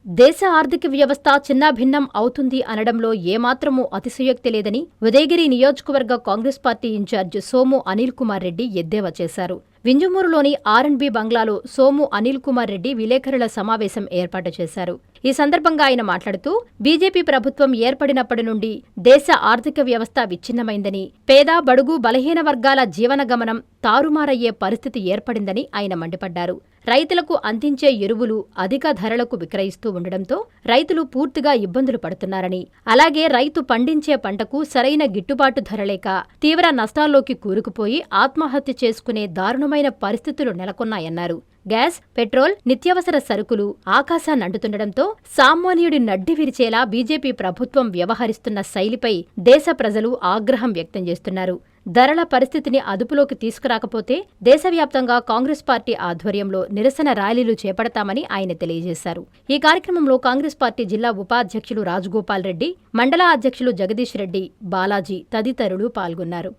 దేశ ఆర్థిక వ్యవస్థ చిన్నాభిన్నం అవుతుంది అనడంలో ఏమాత్రమూ అతిశయోక్తి లేదని ఉదయగిరి నియోజకవర్గ కాంగ్రెస్ పార్టీ ఇన్ఛార్జ్ సోము అనిల్ కుమార్ రెడ్డి ఎద్దేవా చేశారు. వింజమూరులోని ఆర్&బి బంగ్లాలో సోము అనిల్ కుమార్ రెడ్డి విలేకరుల సమావేశం ఏర్పాటు చేశారు. ఈ సందర్భంగా ఆయన మాట్లాడుతూ బీజేపీ ప్రభుత్వం ఏర్పడినప్పటి నుండి దేశ ఆర్థిక వ్యవస్థ విచ్ఛిన్నమైందని, పేద బడుగు బలహీన వర్గాల జీవన గమనం తారుమారయ్యే పరిస్థితి ఏర్పడిందని ఆయన మండిపడ్డారు. రైతులకు అందించే ఎరువులు అధిక ధరలకు విక్రయిస్తూ ఉండడంతో రైతులు పూర్తిగా ఇబ్బందులు పడుతున్నారని, అలాగే రైతు పండించే పంటకు సరైన గిట్టుబాటు ధర లేక తీవ్ర నష్టాల్లోకి కూరుకుపోయి ఆత్మహత్య చేసుకునే దారుణమైన పరిస్థితులు నెలకొన్నాయన్నారు. గ్యాస్, పెట్రోల్, నిత్యావసర సరుకులు ఆకాశాన్నంటుతుండటంతో సామాన్యుడి నడ్డి విరిచేలా బీజేపీ ప్రభుత్వం వ్యవహరిస్తున్న శైలిపై దేశ ప్రజలు ఆగ్రహం వ్యక్తం చేస్తున్నారు. ధరల పరిస్థితిని అదుపులోకి తీసుకురాకపోతే దేశవ్యాప్తంగా కాంగ్రెస్ పార్టీ ఆధ్వర్యంలో నిరసన ర్యాలీలు చేపడతామని ఆయన తెలియజేశారు. ఈ కార్యక్రమంలో కాంగ్రెస్ పార్టీ జిల్లా ఉపాధ్యక్షులు రాజగోపాల్ రెడ్డి, మండల అధ్యక్షులు జగదీష్ రెడ్డి, బాలాజీ తదితరులు పాల్గొన్నారు.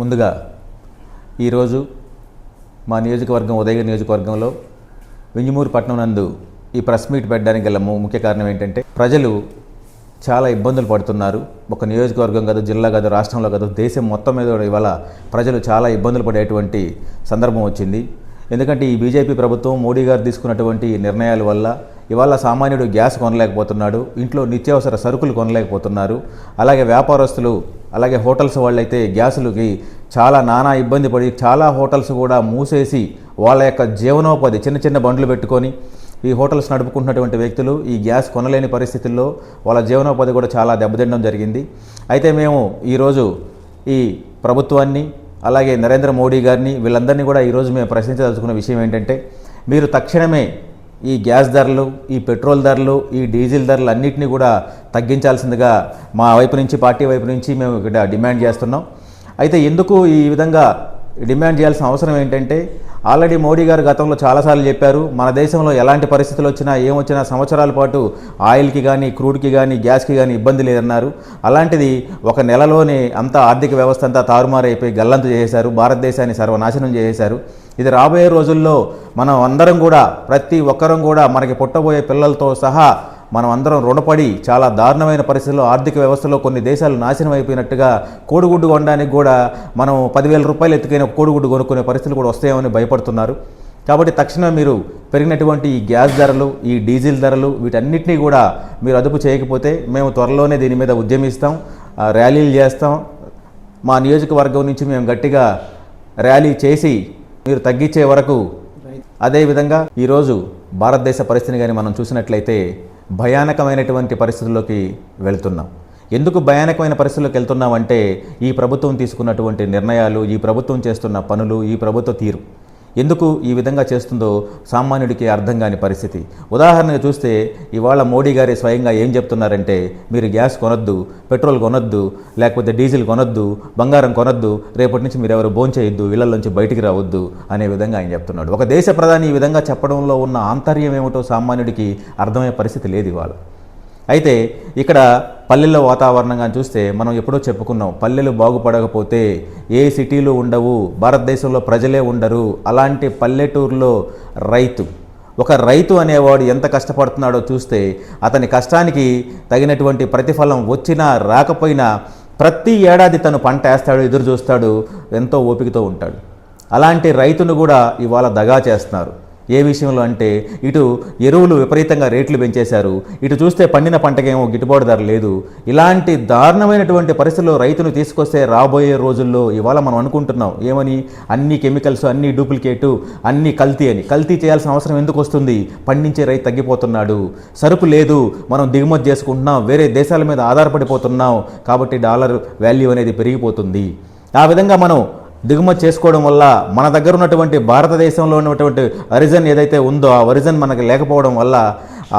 ముందుగా ఈరోజు మా నియోజకవర్గం ఉదయగిరి నియోజకవర్గంలో వింజమూరు పట్టణం నందు ఈ ప్రెస్ మీట్ పెట్టడానికి గల ముఖ్య కారణం ఏంటంటే ప్రజలు చాలా ఇబ్బందులు పడుతున్నారు. ఒక నియోజకవర్గం కాదు, జిల్లా కాదు, రాష్ట్రంలో కాదు, దేశం మొత్తం మీద ఇవాళ ప్రజలు చాలా ఇబ్బందులు పడేటువంటి సందర్భం వచ్చింది. ఎందుకంటే ఈ బీజేపీ ప్రభుత్వం మోడీ గారు తీసుకున్నటువంటి నిర్ణయాల వల్ల ఇవాళ సామాన్యుడు గ్యాస్ కొనలేకపోతున్నాడు, ఇంట్లో నిత్యావసర సరుకులు కొనలేకపోతున్నారు. అలాగే వ్యాపారస్తులు, అలాగే హోటల్స్ వాళ్ళైతే గ్యాసులకి చాలా నానా ఇబ్బంది పడి చాలా హోటల్స్ కూడా మూసేసి వాళ్ళ యొక్క జీవనోపాధి చిన్న చిన్న బండ్లు పెట్టుకొని ఈ హోటల్స్ నడుపుకుంటున్నటువంటి వ్యక్తులు ఈ గ్యాస్ కొనలేని పరిస్థితుల్లో వాళ్ళ జీవనోపాధి కూడా చాలా దెబ్బతినడం జరిగింది. అయితే మేము ఈరోజు ఈ ప్రభుత్వాన్ని, అలాగే నరేంద్ర మోడీ గారిని, వీళ్ళందరినీ కూడా ఈరోజు మేము ప్రశ్నించదలుచుకున్న విషయం ఏంటంటే, మీరు తక్షణమే ఈ గ్యాస్ ధరలు, ఈ పెట్రోల్ ధరలు, ఈ డీజిల్ ధరలు అన్నింటినీ కూడా తగ్గించాల్సిందిగా మా వైపు నుంచి, పార్టీ వైపు నుంచి మేము ఇక్కడ డిమాండ్ చేస్తున్నాం. అయితే ఎందుకు ఈ విధంగా డిమాండ్ చేయాల్సిన అవసరం ఏంటంటే, ఆల్రెడీ మోడీ గారు గతంలో చాలాసార్లు చెప్పారు, మన దేశంలో ఎలాంటి పరిస్థితులు వచ్చినా ఏమొచ్చినా సంవత్సరాల పాటు ఆయిల్కి కానీ, క్రూడ్కి కానీ, గ్యాస్కి కానీ ఇబ్బంది లేదన్నారు. అలాంటిది ఒక నెలలోనే అంతా ఆర్థిక వ్యవస్థ అంతా తారుమారైపోయి గల్లంతు చేసేశారు, భారతదేశాన్ని సర్వనాశనం చేసేశారు. ఇది రాబోయే రోజుల్లో మనం అందరం కూడా, ప్రతి ఒక్కరం కూడా, మనకి పుట్టబోయే పిల్లలతో సహా మనం అందరం రుణపడి చాలా దారుణమైన పరిస్థితుల్లో ఆర్థిక వ్యవస్థలో కొన్ని దేశాలు నాశనం అయిపోయినట్టుగా కోడిగుడ్డు కొనడానికి కూడా మనం 10,000 రూపాయలు ఎత్తుకైన కోడిగుడ్డు కొనుక్కునే పరిస్థితులు కూడా వస్తాయేమని భయపడుతున్నారు. కాబట్టి తక్షణం మీరు పెరిగినటువంటి ఈ గ్యాస్ ధరలు, ఈ డీజిల్ ధరలు, వీటన్నిటినీ కూడా మీరు అదుపు చేయకపోతే మేము త్వరలోనే దీని మీద ఉద్యమిస్తాం, ర్యాలీలు చేస్తాం. మా నియోజకవర్గం నుంచి మేము గట్టిగా ర్యాలీ చేసి మీరు తగ్గించే వరకు. అదేవిధంగా ఈరోజు భారతదేశ పరిస్థితిని కానీ మనం చూసినట్లయితే భయానకమైనటువంటి పరిస్థితుల్లోకి వెళ్తున్నాం. ఎందుకు భయానకమైన పరిస్థితుల్లోకి వెళ్తున్నామంటే, ఈ ప్రభుత్వం తీసుకున్నటువంటి నిర్ణయాలు, ఈ ప్రభుత్వం చేస్తున్న పనులు, ఈ ప్రభుత్వ తీరు ఎందుకు ఈ విధంగా చేస్తుందో సామాన్యుడికి అర్థం కాని పరిస్థితి. ఉదాహరణగా చూస్తే ఇవాళ మోడీ గారి స్వయంగా ఏం చెప్తున్నారంటే, మీరు గ్యాస్ కొనొద్దు, పెట్రోల్ కొనొద్దు, లేకపోతే డీజిల్ కొనొద్దు, బంగారం కొనొద్దు, రేపటి నుంచి మీరు ఎవరు భోంచేయొద్దు, ఇళ్లలోంచి బయటికి రావద్దు అనే విధంగా ఆయన చెప్తున్నాడు. ఒక దేశ ప్రధాని ఈ విధంగా చెప్పడంలో ఉన్న ఆంతర్యం ఏమిటో సామాన్యుడికి అర్థమయ్యే పరిస్థితి లేదు ఇవాళ. అయితే ఇక్కడ పల్లెల్లో వాతావరణంగా చూస్తే మనం ఎప్పుడో చెప్పుకున్నాం, పల్లెలు బాగుపడకపోతే ఏ సిటీలు ఉండవు, భారతదేశంలో ప్రజలే ఉండరు. అలాంటి పల్లెటూరులో ఒక రైతు అనేవాడు ఎంత కష్టపడుతున్నాడో చూస్తే, అతని కష్టానికి తగినటువంటి ప్రతిఫలం వచ్చినా రాకపోయినా ప్రతి ఏడాది తను పంట వేస్తాడు, ఎదురు చూస్తాడు, ఎంతో ఓపికతో ఉంటాడు. అలాంటి రైతును కూడా ఇవాళ దగా చేస్తున్నారు. ఏ విషయంలో అంటే, ఇటు ఎరువులు విపరీతంగా రేట్లు పెంచేశారు, ఇటు చూస్తే పండిన పంటకేమో గిట్టుబాటు ధర లేదు. ఇలాంటి దారుణమైనటువంటి పరిస్థితుల్లో రైతును తీసుకొస్తే రాబోయే రోజుల్లో ఇవాళ మనం అనుకుంటున్నాం ఏమని, అన్ని కెమికల్స్, అన్ని డూప్లికేటు, అన్ని కల్తీ అని. కల్తీ చేయాల్సిన అవసరం ఎందుకు వస్తుంది? పండించే రైతు తగ్గిపోతున్నాడు, సరుకు లేదు, మనం దిగుమతి చేసుకుంటున్నాం, వేరే దేశాల మీద ఆధారపడిపోతున్నాం, కాబట్టి డాలర్ వాల్యూ అనేది పెరిగిపోతుంది. ఆ విధంగా మనం దిగుమతి చేసుకోవడం వల్ల మన దగ్గర ఉన్నటువంటి భారతదేశంలో ఉన్నటువంటి ఒరిజిన్ ఏదైతే ఉందో ఆ ఒరిజిన్ మనకు లేకపోవడం వల్ల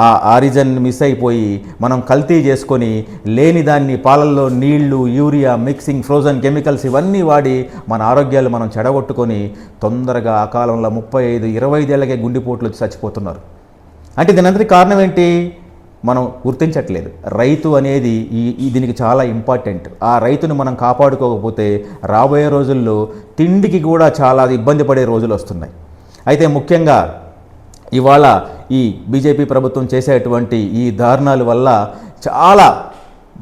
ఆ ఆరిజిన్ మిస్ అయిపోయి మనం కల్తీ చేసుకొని లేని దాన్ని పాలల్లో నీళ్లు, యూరియా, మిక్సింగ్, ఫ్రోజన్ కెమికల్స్ ఇవన్నీ వాడి మన ఆరోగ్యాలు మనం చెడగొట్టుకొని తొందరగా ఆ కాలంలో 35-25 ఏళ్ళకే గుండెపోట్లు వచ్చి చచ్చిపోతున్నారు. అంటే దీనంతటి కారణం ఏంటి? మనం గుర్తించట్లేదు. రైతు అనేది దీనికి చాలా ఇంపార్టెంట్. ఆ రైతును మనం కాపాడుకోకపోతే రాబోయే రోజుల్లో తిండికి కూడా చాలా ఇబ్బంది పడే రోజులు వస్తున్నాయి. అయితే ముఖ్యంగా ఇవాళ ఈ బీజేపీ ప్రభుత్వం చేసేటువంటి ఈ దారుణాల వల్ల చాలా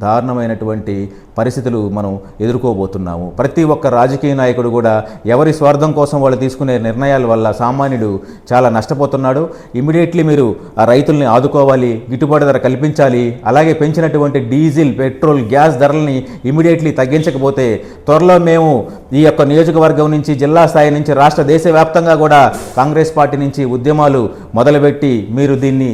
దారుణమైనటువంటి పరిస్థితులు మనం ఎదుర్కోబోతున్నాము. ప్రతి ఒక్క రాజకీయ నాయకుడు కూడా ఎవరి స్వార్థం కోసం వాళ్ళు తీసుకునే నిర్ణయాల వల్ల సామాన్యుడు చాలా నష్టపోతున్నాడు. ఇమీడియట్లీ మీరు ఆ రైతుల్ని ఆదుకోవాలి, గిట్టుబాటు ధర కల్పించాలి. అలాగే పెంచినటువంటి డీజిల్, పెట్రోల్, గ్యాస్ ధరల్ని ఇమీడియట్లీ తగ్గించకపోతే త్వరలో మేము ఈ యొక్క నియోజకవర్గం నుంచి, జిల్లా స్థాయి నుంచి, రాష్ట్ర దేశవ్యాప్తంగా కూడా కాంగ్రెస్ పార్టీ నుంచి ఉద్యమాలు మొదలుపెట్టి మీరు దీన్ని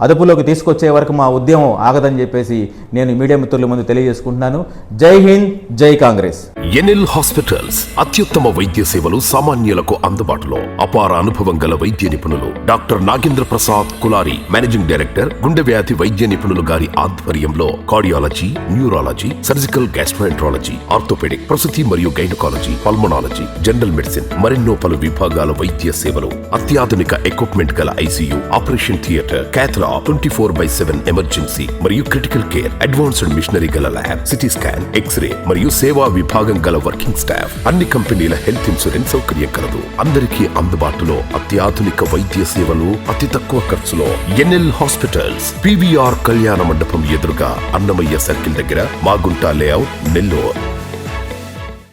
అదుపులోకి తీసుకొచ్చే వరకు మా ఉద్యమం ఆగదని చెప్పేసి నేను మీడియా మిత్రుల ముందు తెలియజేసుకుంటున్నాను. జై హింద్, జై కాంగ్రెస్. ఎన్ఎల్ హాస్పిటల్స్ అత్యుత్తమ వైద్య సేవలు సామాన్యులకు అందుబాటులో. అపార అనుభవం గల వైద్య నిపుణులు doctor Nagendra Prasad Kulari, managing director, గుండె వ్యాధి వైద్య నిపుణులు గారి ఆధ్వర్యంలో cardiology, neurology, surgical gastroenterology, orthopaedic, ప్రసూతి మరియు గైనకాలజీ, పల్మనాలజీ, జనరల్ మెడిసిన్ మరెన్నో పలు విభాగాల వైద్య సేవలు. అత్యాధునిక ఎక్విప్మెంట్ గల ఐసీయూ, ఆపరేషన్ థియేటర్, క్యాథ్లా, 24/7 ఎమర్జెన్సీ మరియు క్రిటికల్ కేర్, అడ్వాన్స్డ్ మిషనరీ గల ల్యాబ్, సిటీ స్కాన్, ఎక్స్రే మరియు సేవా విభాగం గల వర్కింగ్ స్టాఫ్. అన్ని కంపెనీల హెల్త్ ఇన్సూరెన్స్ సౌకర్యం కలదు. అందరికీ అందుబాటులో అత్యాధునిక వైద్య సేవలు అతి తక్కువ ఖర్చులో. ఎన్ఎల్ హాస్పిటల్స్, పివిఆర్ కళ్యాణ మండపం ఎదురుగా, అన్నమయ్య సర్కిల్ దగ్గర, మాగుంట లేఅవుట్, నెల్లూరు.